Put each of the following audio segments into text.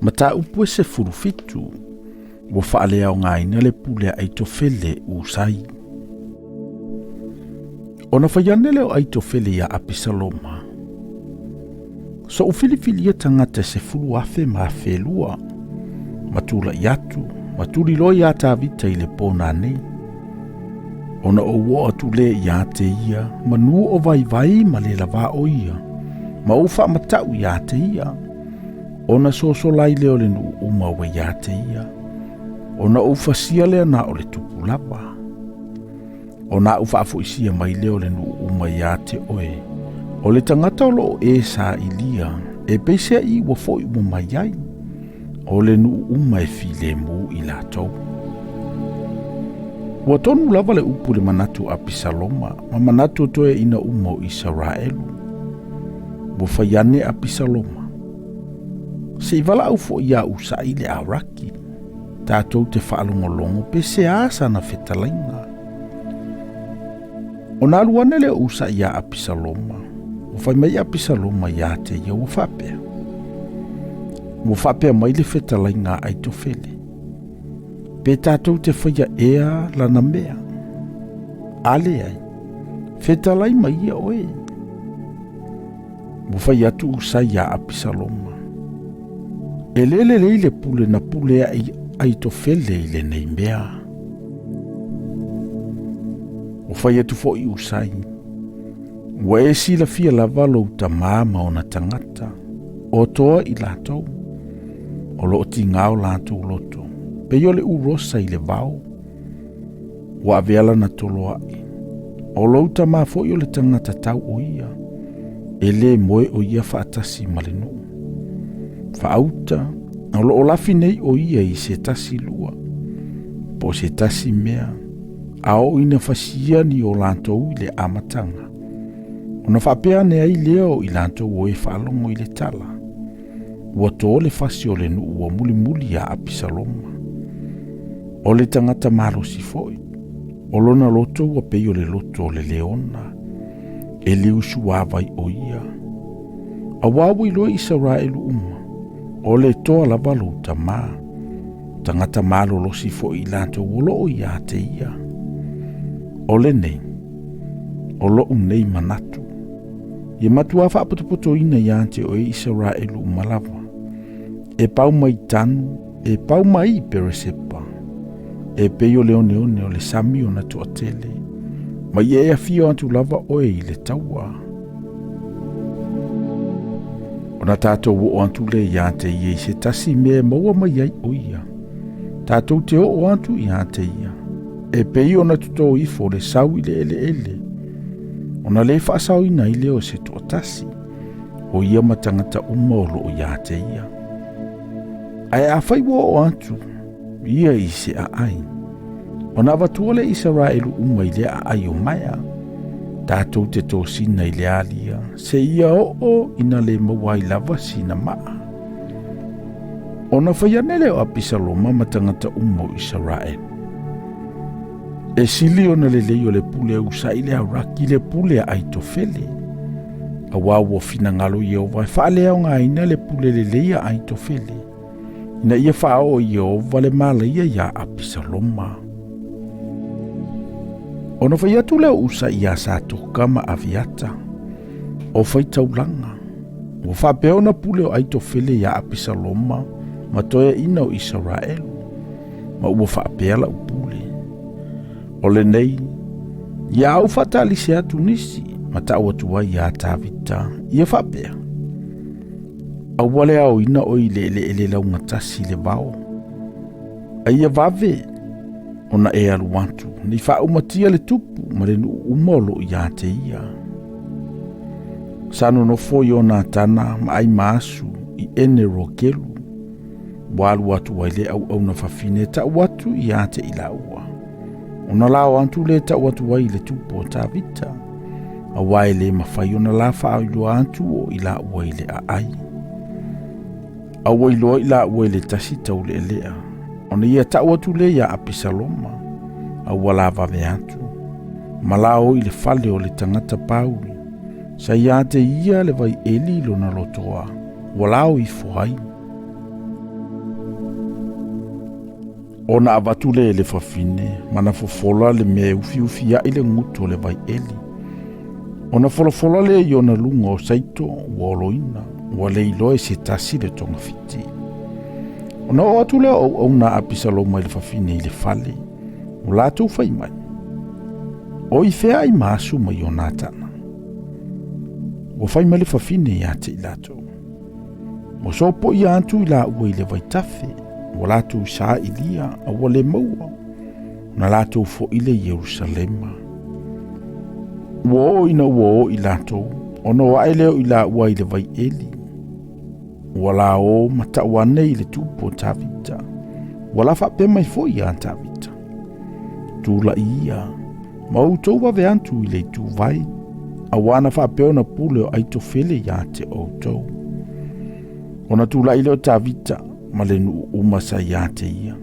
Mata upu se furufitu, wo whaalea o ngā ina le pule ai tofele usai. Ona whaiane leo ai tofele ia Apisaloma. So o filifili ia tangata se fulu afe ma whelua, matula iatu, matuli lo ia tā vita i le pōna nei. Ona o wo atu le ia te ia, manu o vai ma le lava o ia, ma ufa matau ia te ia. Ona soso lai leo le nu uma wa ia te ia. Ona ufa sia lea na o le tupu lava. Ona ufa afu isia mai leo le nu uma ia te oe. O le tangata o lo e sa ilia, e peisea i wa foi mo mai ai. O le nu uma e file mu i la tau. Wa tonu lava le upu le manatu Apisaloma, ma manatu toe ina uma o Israelu. Wa faiane Apisaloma. Se i wala au fo ia usai le auraki. Tātou te whaalongolongo pe se asa na whetalainga. O nā luane le usa ia Apisaloma. O whai mai Apisaloma ia te ia o whapea. O whapea mai le whetalainga ai tofele. Pe tātou te whaia ea lana mea. Ale ai. Whetalai mai ia oe. O whai atu usa ia Apisaloma. E lele le pule na pule ai tofele i le nei mea. O whai atu fo i usai. Wa e sila fia lava lo ta mama o na tangata. O toa i latou. O lo ti ngao latou loto. Pe yo le urosa i le vau. Wa aveala na tolo ai. O lo ta ma fo yo le tangata tau o ia. E le moe o ia whaatasi malinu. Whaauta. O lo olafi nei o ia i se tasi lua. Po se tasi mea. Ao ina fasia ni o lantou i le amatanga. Ona whapea ne ai leo i lantou o e whaalongo i le tala. Ua tō le fasi o le nu ua muli muli a Apisaloma. O le tangata malo si foi. O lona loto ua pei o le loto o le leona. E liu suawai o ia. A wawu i loa Israelu uma. O le toa lava lo ta maa. Tangata malo lo si foi i lantou o lo o ia te ia. O le nei. O lo nei manatu. Ia matua whaapotopoto ina ia te o Israelu umalawa. E pau mai tanu, e pau mai Peresepa. E peio leone o le sami o na tuatele. Ma ia ea fio antu lava oe i le taua. O na tātou o antu le ia te ia se tasi mea maua mai ai o ia. Tātou te o antu ia te ia. E peio na tuto ifo le sau i le ele. O na le whaasau ina i leo se tuatasi. O ia matangata umolo o ia te ia. Ai a whaiwa o antu, ia i se a ai. O na watua le Israelu uma i le a ai o maia. Tātou te tō sina i le alia, se ia o ina le mawai lava sina maa. O na whaiane leo Apisaloma matangata umo Israelu. E sili o na le leo le pule usa i le auraki le pule ai tofele. A wawo fina ngalo i o vai whaalea o ngā ina le pule le leia ai tofele. Ina ia whao i o vale mala ia Apisaloma. O na whai atu leo usa ia sa tokama aviata. O Faitauina. O whapeo na pule o ai tofele ia Apisaloma. Ma toia ina o Israelu. Ma ua whapea la upule. O le nei, ia au whatali se atu nisi, ma tau atua ia tāwita, ia whapea. Au wale au ina o i le launga tasi le vao. A ia vave, ona e aluantu, ni wha umatia le tupu, ma le nu umolo ia te ia. Sano no foi o nā tana, ma ai maasu, i ene rokelu. Walu atu waile au na whawhine, ta watu ia te ila ua. Ona lao antu le ta watu wai le tupo o ta vita. A wai le mawhai ona la wha ilo antu o ila ua ile a ai. A wai loa ila ua ile tasi tau le lea. Ona ia ta watu le ia Apisaloma. A wala vave antu. Ma lao ile fale o le tangata pauli. Sa ia te ia le vai eli lo na lotoa. Walao i fuhai. Ona avatu le fafine, mana fofola le mea ufiufia ile nguto le vai eli. Ona folofola le iona lunga o saito, woloina, wale iloe se tasi le tonga fiti. Ona o atu le au na apisaloma ile fafine ile fale, o lato faimai. O i fea i maasu ma ionatana. O faima le fafine ya te ilato. Mo sopo i antu ila ua ile vai tafe, o lato saa ilia a wale maua, na lato fo ile Yerusalema. Uo ina uo i lato, ono wa leo ila ua ile vai eli. Wala o matawane ile tupo tavita, wala fa pema i fo i antavita. Tula ia, mautou wa veantu ile tu vai, awana fa peona pule o aitofele ya te outou. Ona tula ile o tavita, malenu umasa ya te ia.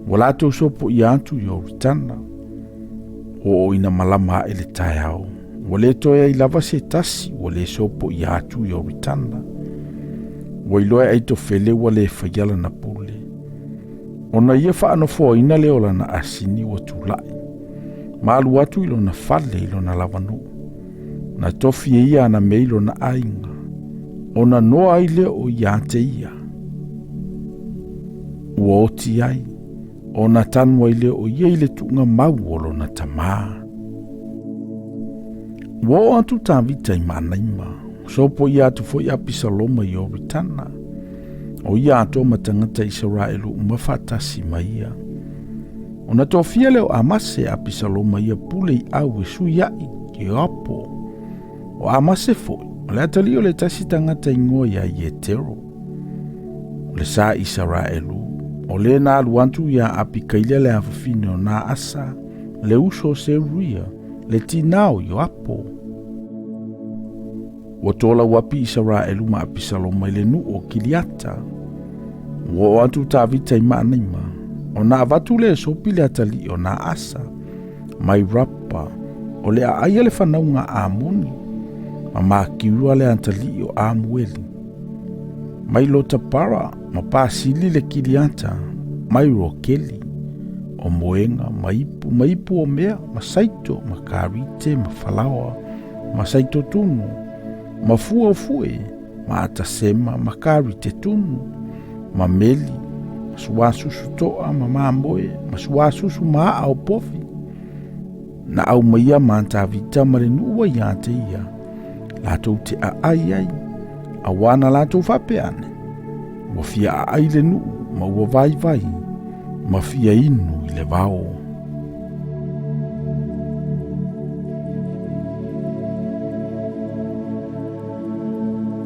Wala te usopo i antu yo ritana, o ina malama ele taiao. Wale toia i lava se tasi, wale sopo i atu yo ritana. Wailoa aitofele wale fayala na pule. Ona ia fa anofo ina leola na asini wa tulai. Maalu watu ilo na fale ilo na lavanu. Na tofi ia na meilo na ainga. Ona noa ile o iate ia. Uoti ai. Ona tanwa ile o ia ile tunga mauolo na tamaa. Wo antu tavita imana ima. Sopo ia tu fo ia pisaloma i oritana. O ia ato matangata Israelu umafatasi maia. Ona tofia leo amase a pisaloma ia pule i au su iai i apo. O amase foi. O le atali o le tasi tangata ingoa ia i etero. O le sa Israelu. O le na aluantu ia apikaile le afafine o na asa. Le uso se ruia. Le tinao i apo. Watola wapi Israelu ma apisaloma ile nu o kiliata. Wo atu tavita imana ima. O na avatu le sopile atali o na asa. Mai rapa. O le aia le whanaunga amoni. Ma makiua le antali o Samuelu. Mai lota para. Ma pasili le kiliata. Mai rokeli. O moenga. Maipu o mea. Ma saito. Ma karite. Ma falawa. Ma saito tunu. Mafua fue, ma atasema, makari te tunu, ma meli, masuasusu toa, ma mamboe, masuasusu maa au pofi. Na au maia maantavita marenua iate ia, lato te ai, awana lato fapeane, wafia ai le nu, ma ua vai, ma fia inu ile vao.